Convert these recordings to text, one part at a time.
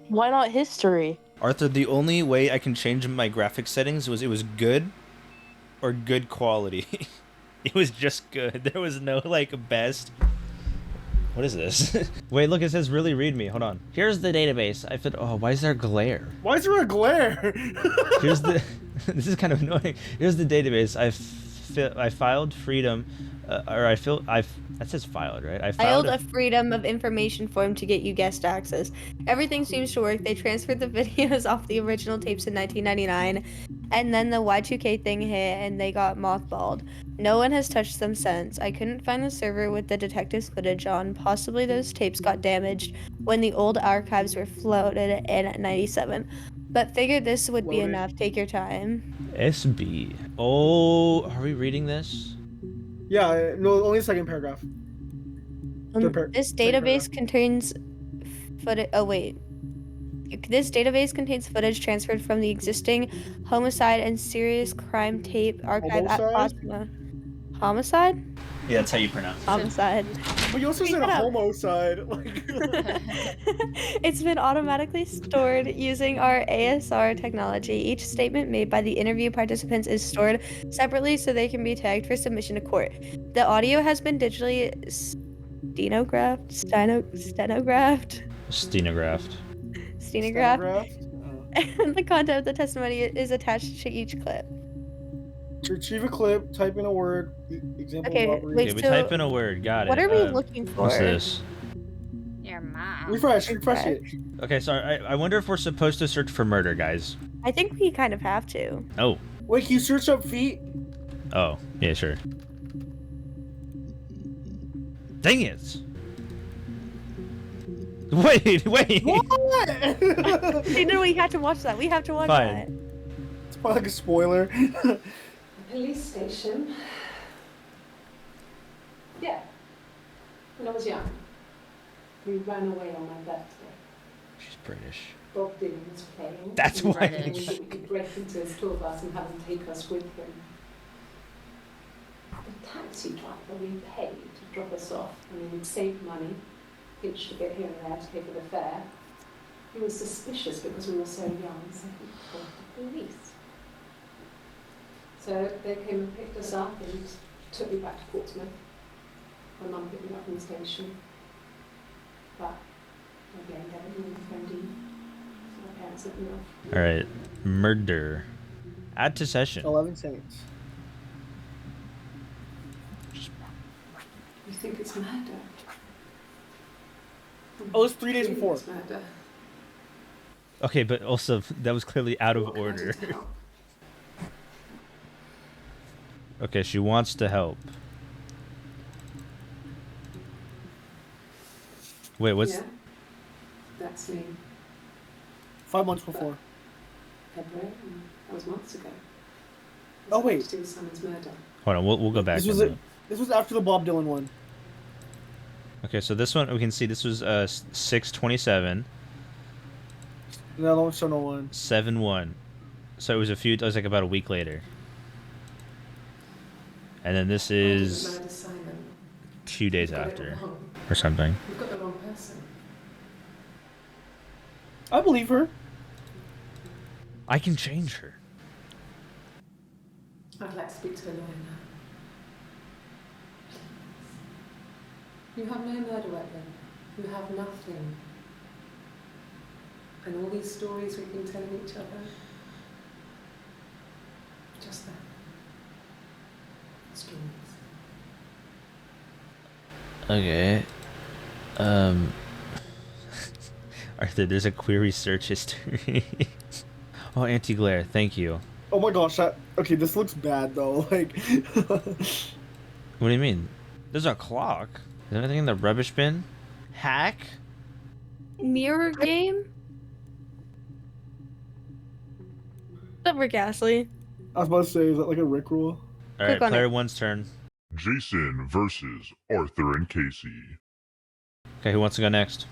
Why not history? Arthur, the only way I can change my graphic settings was it was good or good quality. It was just good. There was no like best. What is this? Wait, look, it says really read me. Hold on. Here's the database. I fit. Oh, why is there glare? Why is there a glare? Here's the. This is kind of annoying. Here's the database. I filed freedom, or I feel I. That says filed, right? I Filed filed. a Freedom of Information form to get you guest access. Everything seems to work. They transferred the videos off the original tapes in 1999, and then the Y2K thing hit and they got mothballed. No one has touched them since. I couldn't find the server with the detectives footage on. Possibly those tapes got damaged when the old archives were floated in 97. But figured this would be enough. Take your time. SB. Oh, are we reading this? Yeah, no, only the second paragraph. This database contains footage. Oh wait. This database contains footage transferred from the existing homicide and serious crime tape archive at Fatima. Homicide? Yeah, that's how you pronounce it. Homicide. But you also said homicide. It's been automatically stored using our ASR technology. Each statement made by the interview participants is stored separately so they can be tagged for submission to court. The audio has been digitally stenographed. And the content of the testimony is attached to each clip. Retrieve a clip, type in a word, example robbery. Wait, we type in a word, got it. What are we looking for? What's this? Your mom. Refresh it. Okay, so I wonder if we're supposed to search for murder, guys. I think we kind of have to. Oh. Wait, can you search up feet? Oh, yeah, sure. Dang it! Wait! What? No, we have to watch that. We have to watch that. It's probably like a spoiler. Police station. Yeah. When I was young, we ran away on my birthday. She's British. Bob Dylan was playing. That's why. We could break into his tour bus and have him take us with him. The taxi driver we paid to drop us off, and he would save money, pitched a bit here and there to pay for the fare. He was suspicious because we were so young, so he called the police. So they came and picked us up and took me back to Portsmouth. My mum picked me up from the station. But again, they were really friendly. So my parents let me off. Alright. Murder. Add to session. 11 seconds. You think it's murder? Oh, it's 3 days before. It's murder. Okay, but also, that was clearly out of order. Okay, she wants to help. Wait, what's... Yeah, that's me. 5 months before. February, that was months ago. Oh, wait. To do with someone's murder. Hold on, we'll go back. This was after the Bob Dylan one. Okay, so this one, we can see this was 6/27. The other one's 7/01. 7/1. So it was like about a week later. And then this is 2 days after. Or something. You've got the wrong person. I believe her. I can change her. I'd like to speak to a lawyer now. You have no murder weapon. You have nothing. And all these stories we've been telling each other, just that. Stories. Okay. Arthur, there's a query search history. Oh, anti-glare, thank you. Oh my gosh, okay, this looks bad though, like... What do you mean? There's a clock. Is there anything in the rubbish bin? Hack? Mirror game? What's up, Gasly? I was about to say, is that like a Rickroll? Alright, player one's turn. Jason versus Arthur and Casey. Okay, who wants to go next?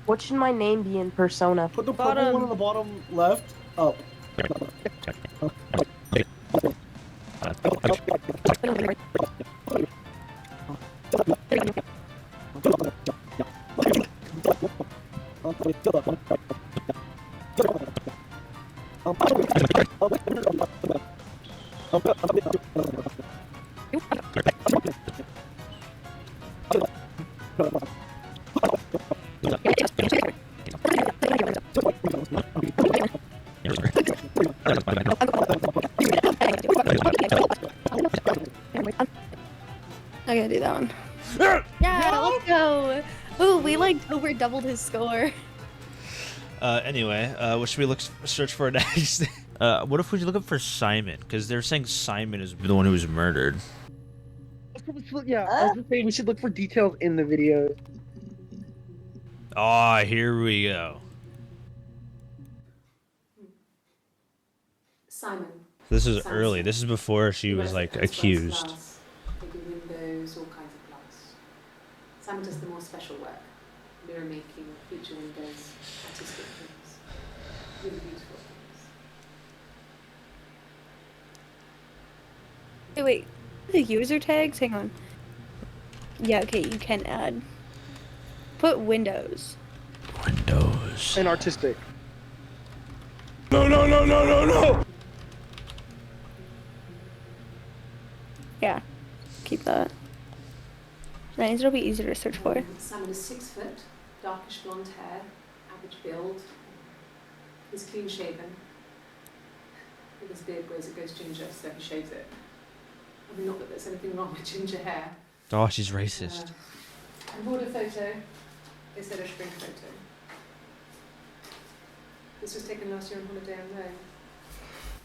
What should my name be in Persona? Put the purple one on the bottom left, up. I gotta do that one. Yeah, let's go. Ooh, we like over doubled his score. Anyway, what should we search for next? What if we look up for Simon? Because they're saying Simon is the one who was murdered. Yeah, I was just saying we should look for details in the video. Ah, here we go. Simon. This is Simon early. Smith. This is before she He was wears like the Prince accused. glass, they do windows, all kinds of glass. Simon does the more special work. Mirror making, feature windows, artistic things. Really beautiful things. Hey, wait. The user tags? Hang on. Yeah, okay, you can add. Put Windows. Windows. And artistic. No! Yeah. Keep that. That means it'll be easier to search for. Simon is 6 foot, darkish blonde hair, average build. He's clean shaven. If his beard grows, it goes ginger, so he shaves it. I mean, not that there's anything wrong with ginger hair. Oh, she's racist. I bought a photo instead of spring photo. This was taken last year on holiday in Rome.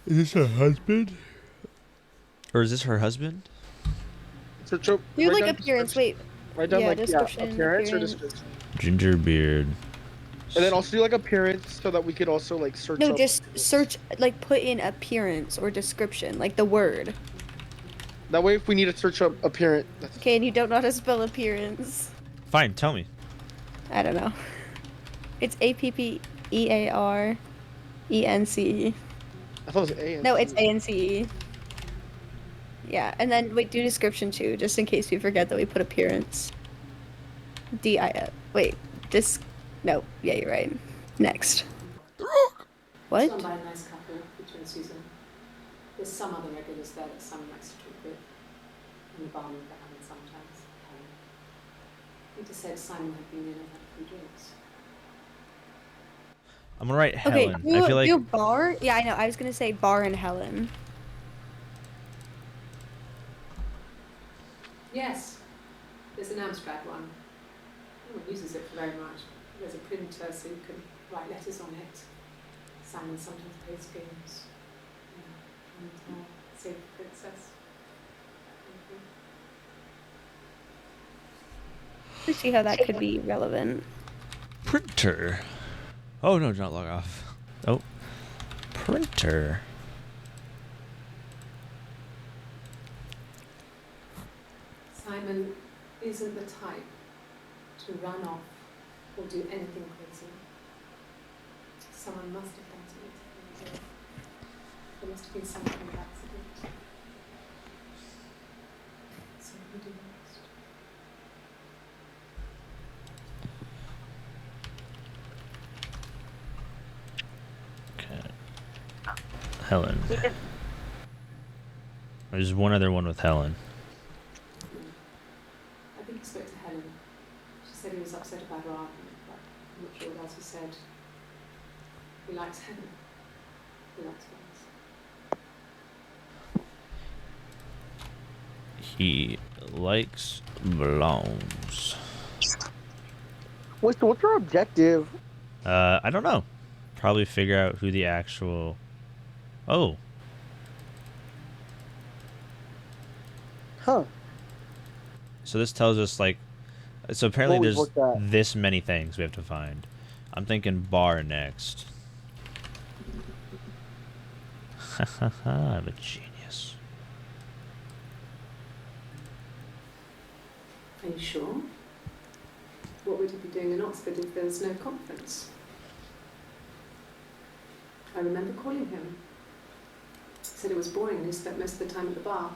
Is this her husband? Or is this her husband? So, Do like appearance, wait. Write down Yeah, like description, appearance or appearance. description. Ginger beard. And then also do like appearance so that we could also like search No, up- just search, like put in appearance or description, like the word. That way if we need to search up appearance. Okay, and you don't know how to spell appearance. Fine, tell me. I don't know. It's Appearence. I thought it was A. No, it's ANCE. Yeah, and then wait, do description too, just in case we forget that we put appearance. DIF. Wait, no, yeah, you're right. Next. What? It's done by a nice couple, Peter and Susan. There's some other regulars there that Simon likes to talk with. And the barman for Helen sometimes. Peter said Simon had been in and had a few drinks. I'm gonna write Okay, Helen. I feel like do bar? Yeah, I know. I was gonna say bar and Helen. Yes, there's an abstract one. No one uses it very much. There's a printer so you can write letters on it. Simon sometimes plays games. Yeah, and save the princess. Let's see how that could be relevant. printer. Oh no, do not log off. Oh, printer. Simon isn't the type to run off or do anything crazy. Someone must have done something. There must have been some kind of accident. So who did next? Okay. Helen. There's one other one with Helen. I think he spoke to Helen. She said he was upset about her argument, but I'm not sure what else he said. He likes Helen. He likes Vance. He likes blondes. Wait, so what's our objective? I don't know. Probably figure out who the actual. Oh. Huh. So this tells us like. So apparently What we there's looked at. this many things we have to find. I'm thinking bar next. I'm a genius. Are you sure? What would he be doing in Oxford if there was no conference? I remember calling him. He said it was boring and he spent most of the time at the bar.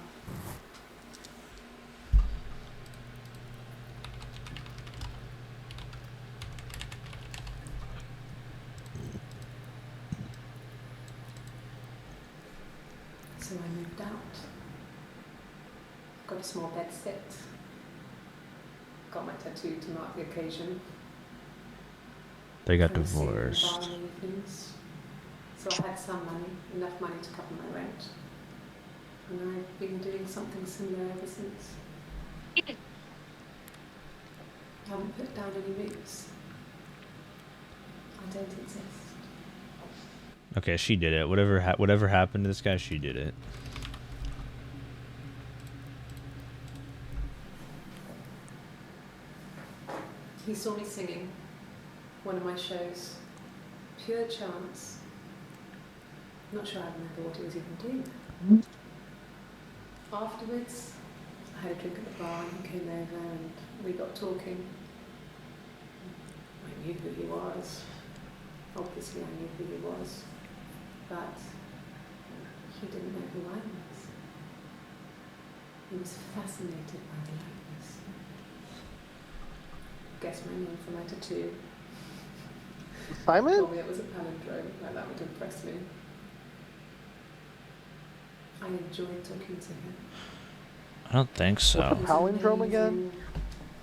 So I moved out. Got a small bed set. Got my tattoo to mark the occasion. They got Friends seeing me in the bar divorced. in the evenings. So I had some money, enough money to cover my rent. And I've been doing something similar ever since. I haven't put down any roots. I don't exist. Okay, she did it. Whatever happened to this guy, she did it. He saw me singing one of my shows. Pure chance. Not sure I remember what he was even doing. Afterwards, I had a drink at the bar and he came over and we got talking. I knew who he was. Obviously I knew who he was. But he didn't know who I was. He was fascinated by the likeness. Guessed my name from my tattoo. Simon? Told me it was a palindrome, like that would impress me. I enjoyed talking to him. I don't think so. It was Palindrome again? amazing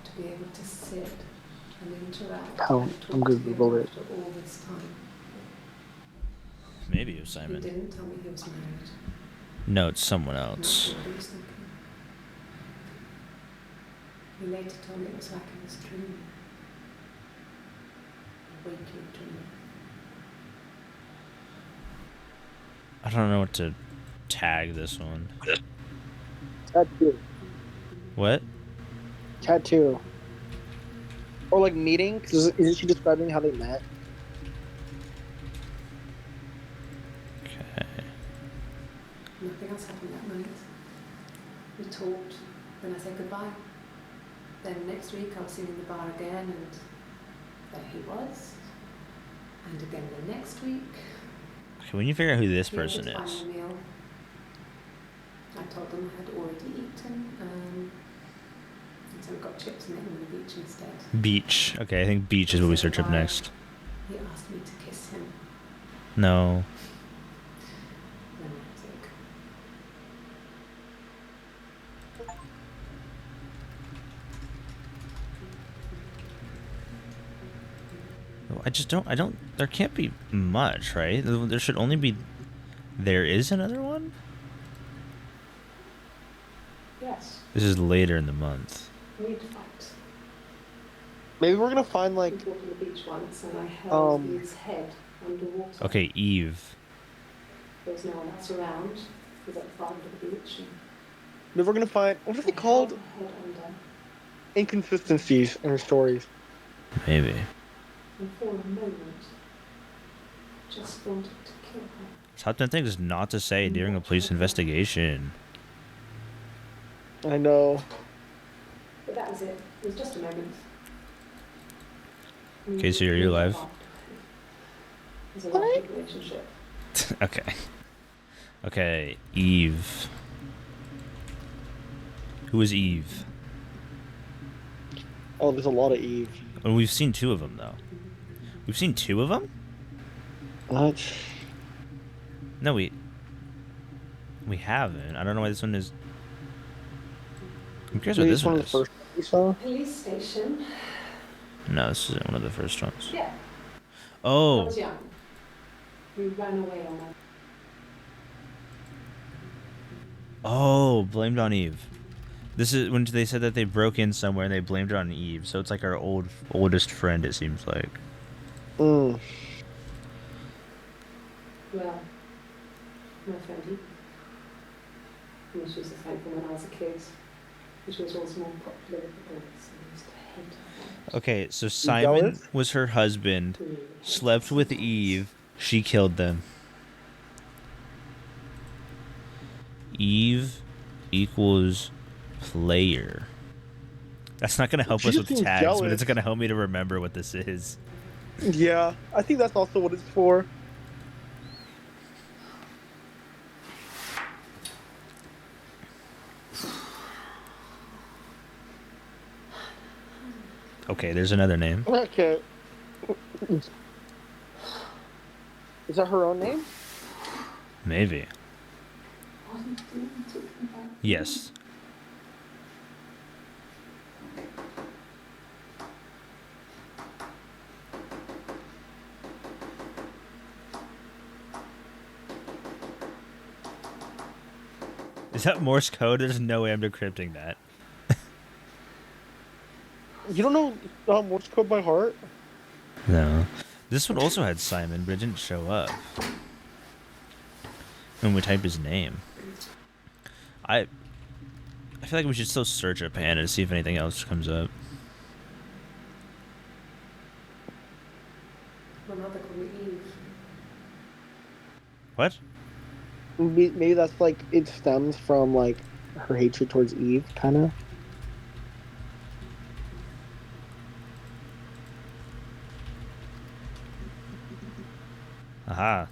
to be able to sit and interact Oh, and I'm talk good to with him it. after all this time. Maybe it was He Simon. didn't tell me he was married. No, it's someone Not else. sure what he was thinking. He later told me it was like he was dreaming. A waking dream. I don't know what to tag this one. Tattoo. What? Tattoo. Or like meeting? Because isn't she describing how they met? Okay. Nothing else happened that night. We talked, then I said goodbye. Then next week I was singing in the bar again and there he was. And again the next week. Okay, we need to figure out who this He offered person to buy me is. a meal. I told them I had already eaten. And so we got chips and ate them on the beach instead. Beach. Okay, I think beach is what we search up next. He asked me to kiss him. No. Romantic. I don't, there can't be much, right? There should only be, there is another one? Yes, This is later in the month. we need to fight. Maybe we're gonna find We like walked on the beach once and I held Um, his head underwater. Okay, Eve. There was no one else around. He was at the far end of the beach. And maybe we're gonna find what are they I called? held her head under. Inconsistencies in her stories. Maybe. And for a moment, just wanted to kill her. Top 10 things not to say during a police investigation. I know. But that was it. It was just a moment. Casey, are you alive? It was a lovely relationship. Okay. Okay, Eve. Who is Eve? Oh, there's a lot of Eve. Well, we've seen two of them, though. We've seen two of them? What? No, we haven't. I don't know why this one is. I'm curious what Maybe this it's one one of is. the first we saw. Police station. No, this isn't one of the first ones. Yeah. I Oh, was young. We ran away on that. oh, blamed on Eve. This is when they said that they broke in somewhere and they blamed it on Eve. So it's like our oldest friend, it seems like. Mm. Well, my friend Eve. And she was a friend from when I was a kid. And she was also more popular with the boys. And I used to hate her. Okay, so Simon jealous? was her husband, slept with Eve, she killed them. Eve equals player. That's not gonna help She us just with seems tags, but jealous. it's gonna help me to remember what this is. Yeah, I think that's also what it's for. Okay, there's another name. Okay. Is that her own name? Maybe. What are you talking about? Yes. Is that Morse code? There's no way I'm decrypting that. You don't know Morse code by heart? No. This one also had Simon, but it didn't show up when we typed his name. I feel like we should still search up Hannah to see if anything else comes up. My mother called me Eve. What? Maybe that's like it stems from like her hatred towards Eve, kind of. Aha.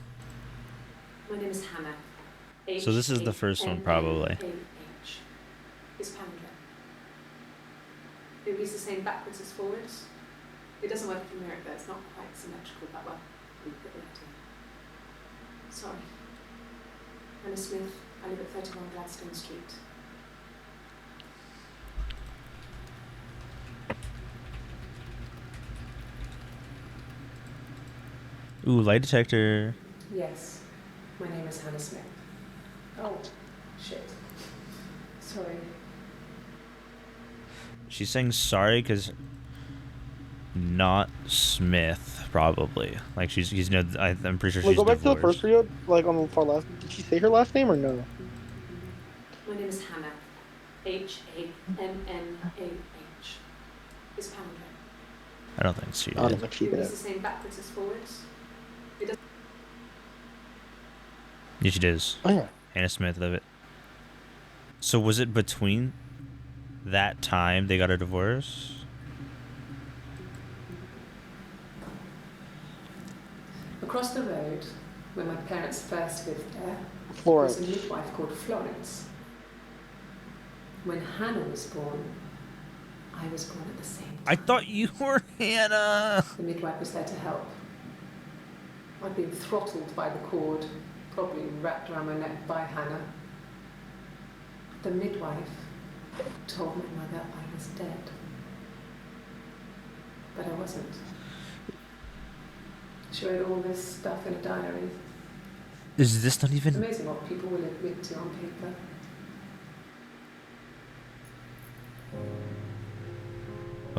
My name is Hannah. So this is the first one, probably. H. It's Pandra. It reads the same backwards as forwards. It doesn't work if you mirror it, though. It's not quite symmetrical that well. Sorry. Hannah Smith. I live at 31 Gladstone Street. Ooh, lie detector. Yes. My name is Hannah Smith. Oh, shit. Sorry. She's saying sorry because not Smith, probably. Like he's no. I'm pretty sure Well, she's go back to the divorced. first video, like on the far left. Did she say her last name or no? My name is Hannah. H-A-M-N-A-H. It's Pandra. I don't think she I don't did. think she It did. reads the same backwards as forwards. Yeah, she does. Oh yeah. Hannah Smith, love it. So was it between that time they got a divorce? Across the road, where my parents first lived there, Florence. was a midwife called Florence. When Hannah was born, I was born at the same time. I thought you were Hannah. The midwife was there to help. I'd been throttled by the cord, probably wrapped around my neck by Hannah. The midwife told my mother I was dead. But I wasn't. She wrote all this stuff in a diary. Is this not It's even? amazing what people will admit to on paper.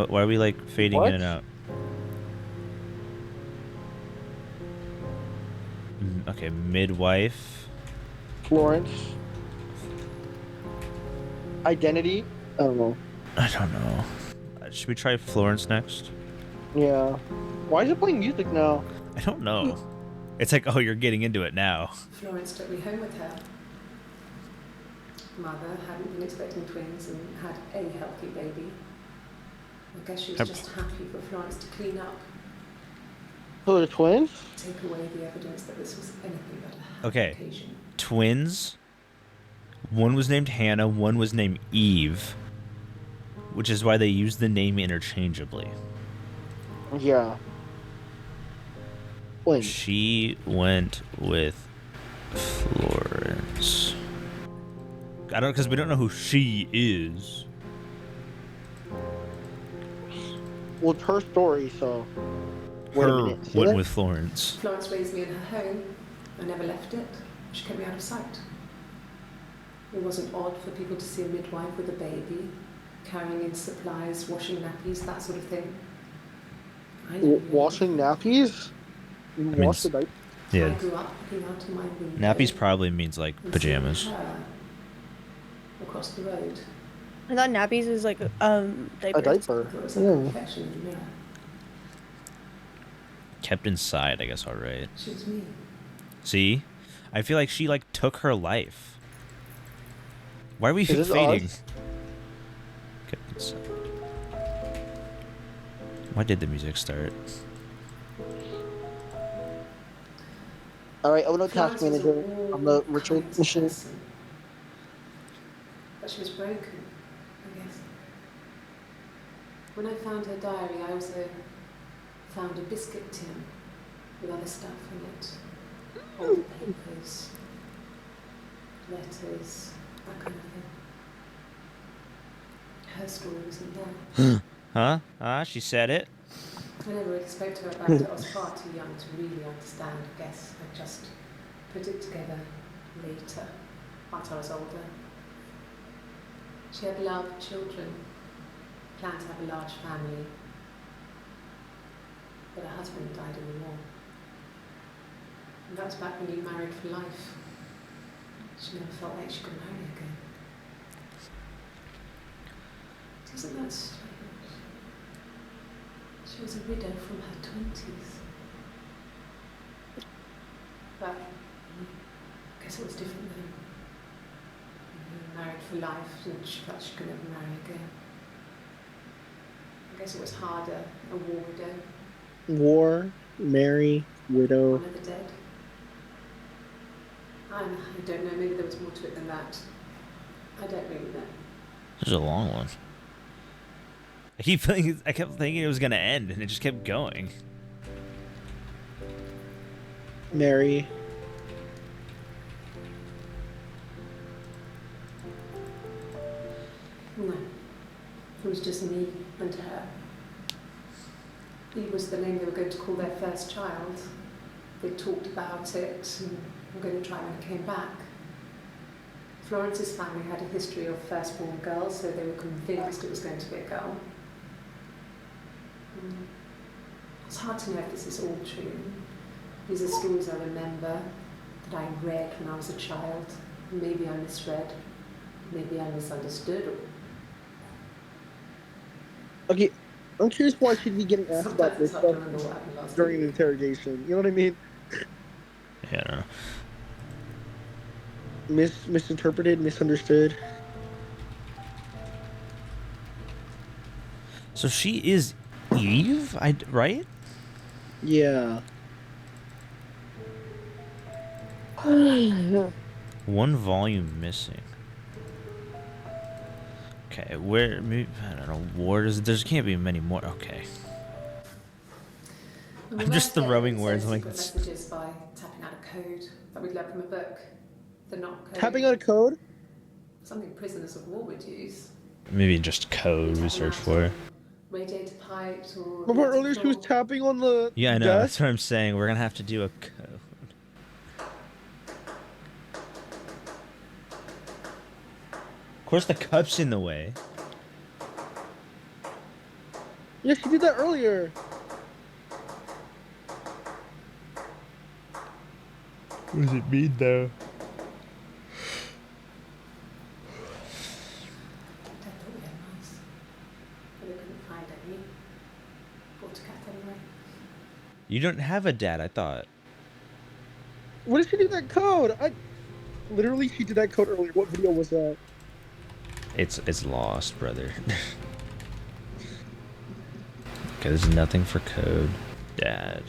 Why are we like fading What? in and out? Okay, midwife. Florence. Identity. I don't know. I don't know. Should we try Florence next? Yeah. Why is it playing music now? I don't know. It's like, oh, you're getting into it now. Florence took me home with her. Mother hadn't been expecting twins and had a healthy baby. I guess she was just happy for Florence to clean up, So they're twins? take away the evidence that this was anything but a happy Okay. occasion. Twins. One was named Hannah, one was named Eve, which is why they use the name interchangeably. Yeah. Twins. She went with Florence. I don't, because we don't know who she is. Well, it's her story, so. Wait a Her minute. Say went that? with Florence. Florence raised me in her home. I never left it. She kept me out of sight. It wasn't odd for people to see a midwife with a baby, carrying in supplies, washing nappies, that sort of thing. I never knew Washing anything. nappies? You mean, wash the diaper? I Yeah. grew up looking out of my window. Nappies probably means like and pajamas. seeing her across the road. I thought nappies is like A diapers. diaper. There was a Yeah. reflection in the mirror. Kept inside, I guess, alright. She was me. See? I feel like she like took her life. Why are we Is this fading? us? Kept inside. Why did the music start? Alright, I want to task Florence was a manager warm, on the ritual kind machine. person. But she was broken, I guess. When I found her diary, I also found a biscuit tin with other stuff in it. Old papers. letters, that kind of thing. Her story wasn't there. Huh? Ah, she said it. I never really spoke to her about it. I was far too young to really understand, I guess. I just put it together later, once I was older. She had loved children, planned to have a large family, but her husband died in the war. And that was back when you married for life. She never felt like she could marry again. Isn't that strange? She was a widow from her 20s. But I guess it was different then. You were married for life and she felt she could never marry again. I guess it was harder, a war widow. War, marry, widow. One of the dead. I don't know, maybe there was more to it than that. I don't really know. This is a long one. I kept thinking it was gonna end, and it just kept going. Marry. No. It was just me and her. Eve was the name they were going to call their first child. They talked about it and were going to try when it came back. Florence's family had a history of firstborn girls, so they were convinced it was going to be a girl. It's hard to know if this is all true. These are stories I remember, that I read when I was a child. Maybe I misread, maybe I misunderstood. Okay, I'm curious why she'd be getting asked about Sometimes this it's hard to stuff remember what happened last during week. an interrogation. You know what I mean? Yeah, I don't know. Misinterpreted, misunderstood. So she is Eve, right? Yeah. One volume missing. Okay, where? Maybe, I don't know. Wars. There can't be many more. Okay. And I'm just we throwing sent words like secret this. messages by tapping out a code that we'd learned from a book. The not code. Tapping out a code? Something prisoners of war would use. Maybe just code we search for. Radiator pipes or. Remember earlier she was tapping on the Yeah, I know. That's desk? what I'm saying. We're gonna have to do a code. Of course, the cup's in the way. Yeah, she did that earlier. What does it mean, though? Dad thought we had mice, but they couldn't find any. Bought a cat anyway. You don't have a dad, I thought. What did she do that code? Literally, she did that code earlier. What video was that? It's lost, brother. Okay, there's nothing for code. Dad.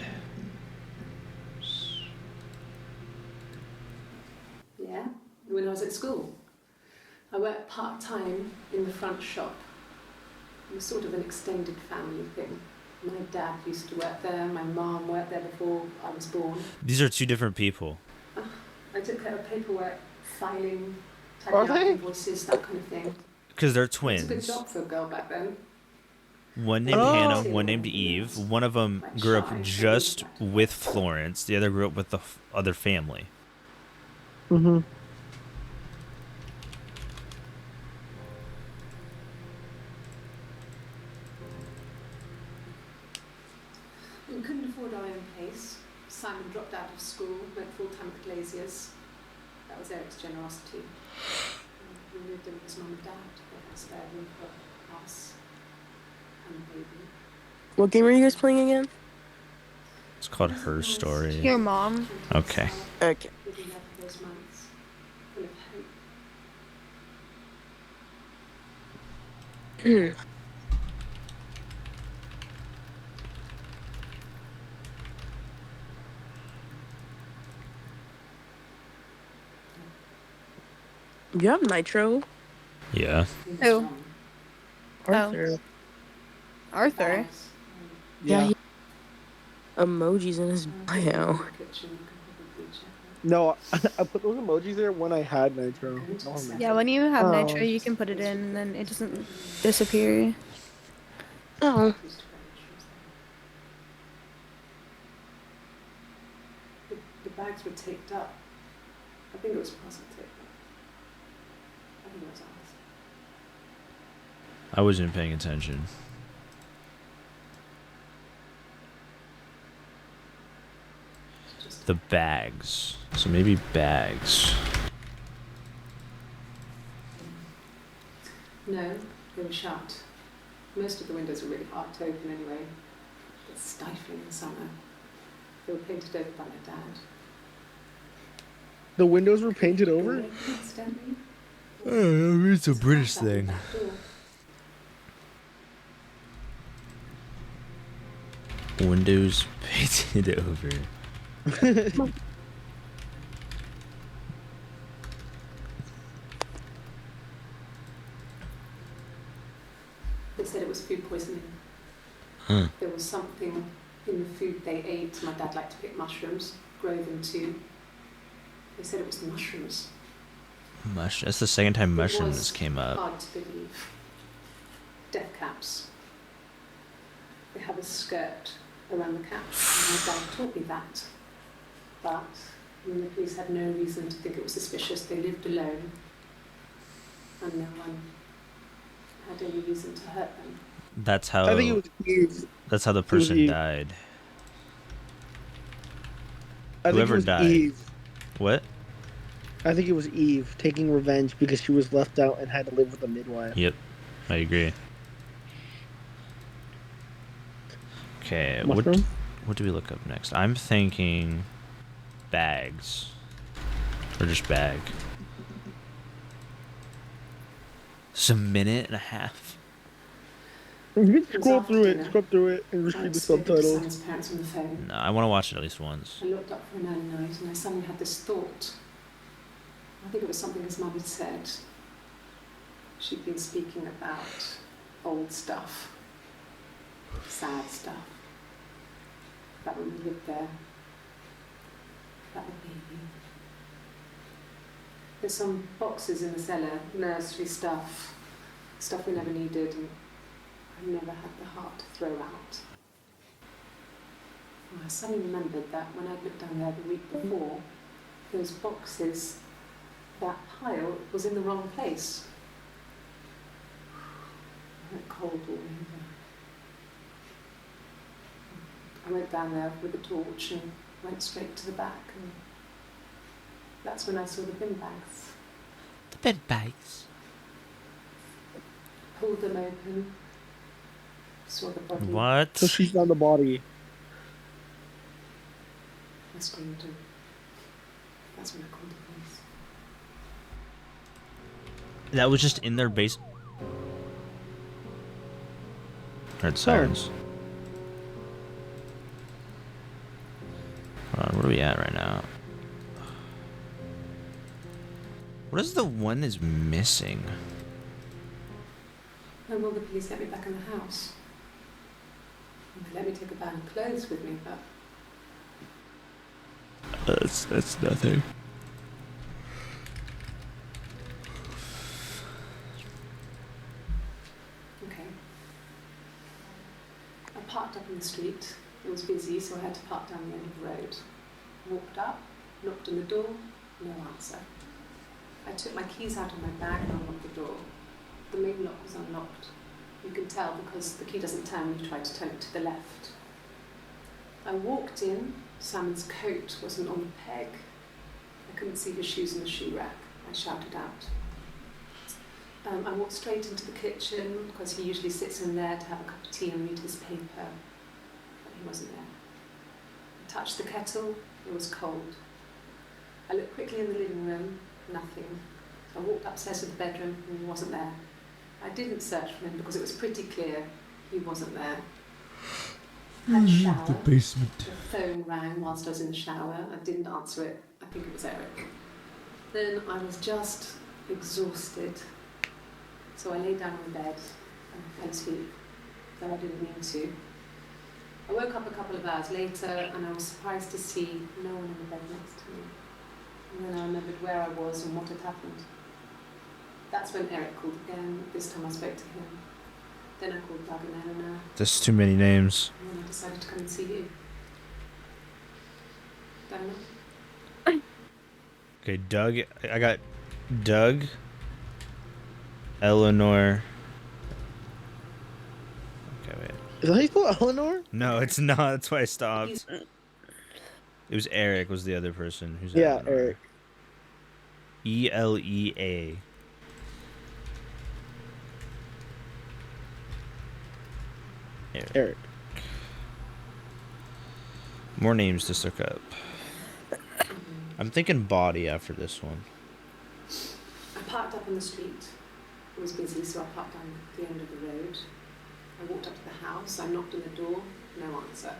Yeah, when I was at school. I worked part-time in the front shop. It was sort of an extended family thing. My dad used to work there, my mum worked there before I was born. These are two different people. I took care of paperwork, filing, Are typing out they? invoices, that kind of thing. Because they're It was a good twins. job for a girl back then. One named Oh. Hannah, one named Eve. One of them grew up just with Florence. The other grew up with the other family. Mm-hmm. We couldn't afford our own place. Simon dropped out of school, went full-time at Glaziers. That was Eric's generosity. And we lived in with his mum and dad. They had a spare room for us and the baby. What game are you guys playing again? It's called Her Story. Your mom. Okay. Okay. Living there for those months, full of hope. You have Nitro, Yeah. Who? Arthur. Arthur. Yeah. Emojis in his bio. Kitchen, you can probably check No, I put those emojis there when I had Nitro. Going to No, the I'm not. Yeah, when you have Oh. Nitro, you can put it in, and then it doesn't disappear. Oh. Used to wear mushrooms then. The bags were taped up. I think it was parcel taped up. I think it was ours. I wasn't paying attention. It's just The bags. So maybe bags. no, they were shut. Most of the windows were really hard to open anyway. It's stifling in summer. They were painted over by my dad. The windows were painted over? Accidentally. It's a British That was thing. back door. Windows painted over. They said it was food poisoning. Huh. There was something in the food they ate. My dad liked to pick mushrooms, grow them too. They said it was the mushrooms. That's the second time It mushrooms was came up. hard to believe. Death caps. They have a skirt around the cap. And my dad taught me that. But when the police had no reason to think it was suspicious, they lived alone. And no one had any reason to hurt them. That's how. I think it was Eve. That's how the was person Eve. died. I think Whoever it was died. Eve. What? I think it was Eve taking revenge because she was left out and had to live with a midwife. Yep, I agree. Okay, Mushroom? what do we look up next? I'm thinking bags. Or just bag. It's a minute and a half. You can It was scroll after through dinner. it, scroll through it, and just I read the was speaking to subtitles. Sam's parents on the phone. No, I want to watch it at least once. I looked up for an early night and I suddenly had this thought. I think it was something his mum had said. She'd been speaking about old stuff, sad stuff. That when we lived there, that the baby. There's some boxes in the cellar, nursery stuff, stuff we never needed, and I never had the heart to throw out. And I suddenly remembered that when I'd looked down there the week before, those boxes, that pile was in the wrong place. I went cold all over. I went down there with a torch and went straight to the back, and that's when I saw the bin bags. The bin bags. Pulled them open, saw the body. What? So she found the body. I screamed, and that's when I called the police. That was just in their base. Heard sirens. Hold on, where are we at right now? What is the one is missing? When will the police let me back in the house? And they let me take a bag of clothes with me, but That's nothing. okay. I parked up in the street. It was busy, so I had to park down the end of the road. Walked up, knocked on the door, no answer. I took my keys out of my bag and unlocked the door. The main lock was unlocked. You can tell because the key doesn't turn when you try to turn it to the left. I walked in. Simon's coat wasn't on the peg. I couldn't see his shoes in the shoe rack. I shouted out. I walked straight into the kitchen because he usually sits in there to have a cup of tea and read his paper, but he wasn't there. I touched the kettle. It was cold. I looked quickly in the living room. Nothing. I walked upstairs to the bedroom and he wasn't there. I didn't search for him because it was pretty clear he wasn't there. I had a shower. The basement. The phone rang whilst I was in the shower. I didn't answer it. I think it was Eric. Then I was just exhausted. So I lay down on the bed and fell asleep, though I didn't mean to. I woke up a couple of hours later and I was surprised to see no one in the bed next to me. And then I remembered where I was and what had happened. That's when Eric called again. This time I spoke to him. Then I called Doug and Eleanor. There's too many names. And then I decided to come and see you. Daniel? Okay, Doug. I got Doug, Eleanor. Okay, wait. Is that how you spell Eleanor? No, it's not. That's why I stopped. It was Eric. Was the other person who's Yeah, Eleanor. Eric. Elea. Eric. More names to look up. I'm thinking body after this one. I parked up on the street. It was busy, so I parked down the end of the road. I walked up to the house. I knocked on the door. No answer.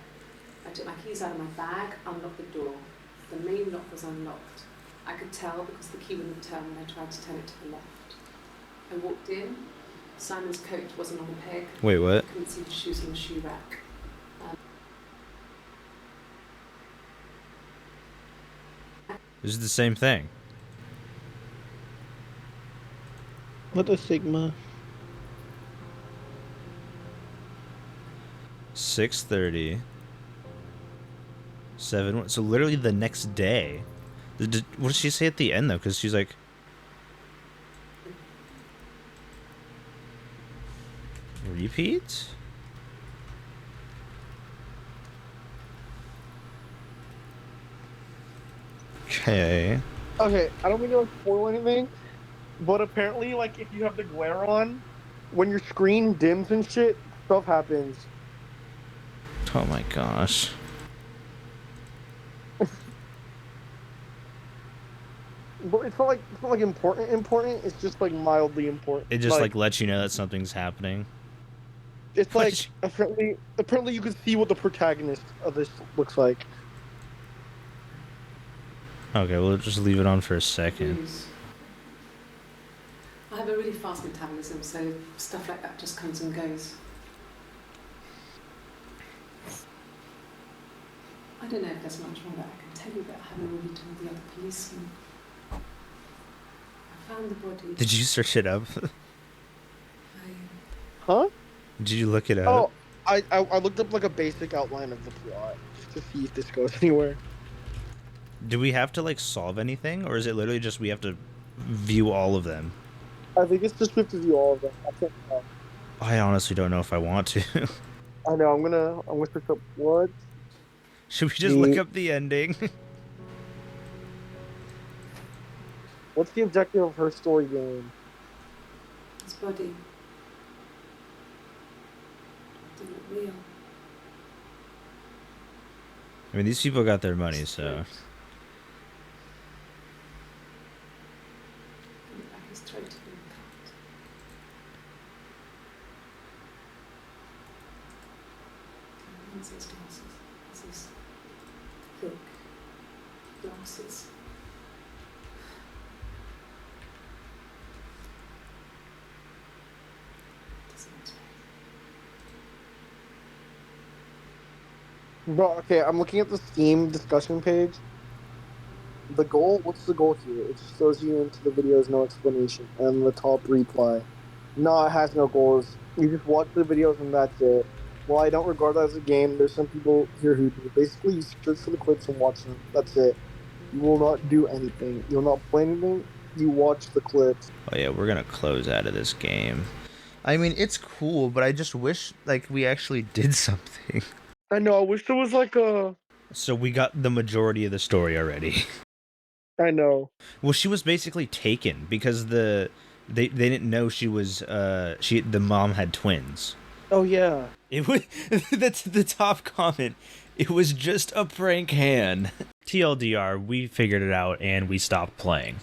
I took my keys out of my bag, unlocked the door. The main lock was unlocked. I could tell because the key wouldn't turn when I tried to turn it to the left. I walked in. Simon's coat wasn't on the peg. Wait, what? I couldn't see the shoes on the shoe rack. This is the same thing. What the Sigma? 6:30. 7. So literally the next day. What did she say at the end though? Because she's like. Repeat? Okay. Okay, I don't mean to spoil anything, but apparently, like, if you have the glare on, when your screen dims and shit, stuff happens. Oh my gosh. But it's not like important. It's just like mildly important. It just like lets you know that something's happening. It's What like is- apparently you can see what the protagonist of this looks like. Okay, we'll just leave it on for a second. News. I have a really fast metabolism, so stuff like that just comes and goes. I don't know if there's much more that I can tell you that I haven't already told the other policemen. I found the body. Did you search it up? Huh? Did you look it up? Oh, I looked up like a basic outline of the plot just to see if this goes anywhere. Do we have to like solve anything, or is it literally just we have to view all of them? I think it's just we have to view all of them. I can't tell. I honestly don't know if I want to. I know. I'm gonna search up what. Should we just look up the ending? What's the objective of her story game? His body. Didn't look real. I mean, these people got their money, so. Like his throat had been cut. What's his glasses? What's his thick glasses? Doesn't explain. Bro, okay, I'm looking at the Steam discussion page. The goal, what's the goal here? It just throws you into the video's no explanation, and the top reply. No, it has no goals. You just watch the videos and that's it. While I don't regard that as a game, there's some people here who do. Basically, you search for the clips and watch them. That's it. You will not do anything. You will not play anything. You watch the clips. Oh yeah, we're gonna close out of this game. I mean, it's cool, but I just wish like we actually did something. I know, I wish there was like a... So we got the majority of the story already. I know. Well, she was basically taken because they didn't know she was the mom had twins. Oh yeah. It was that's the top comment. It was just a prank hand. TLDR, we figured it out and we stopped playing.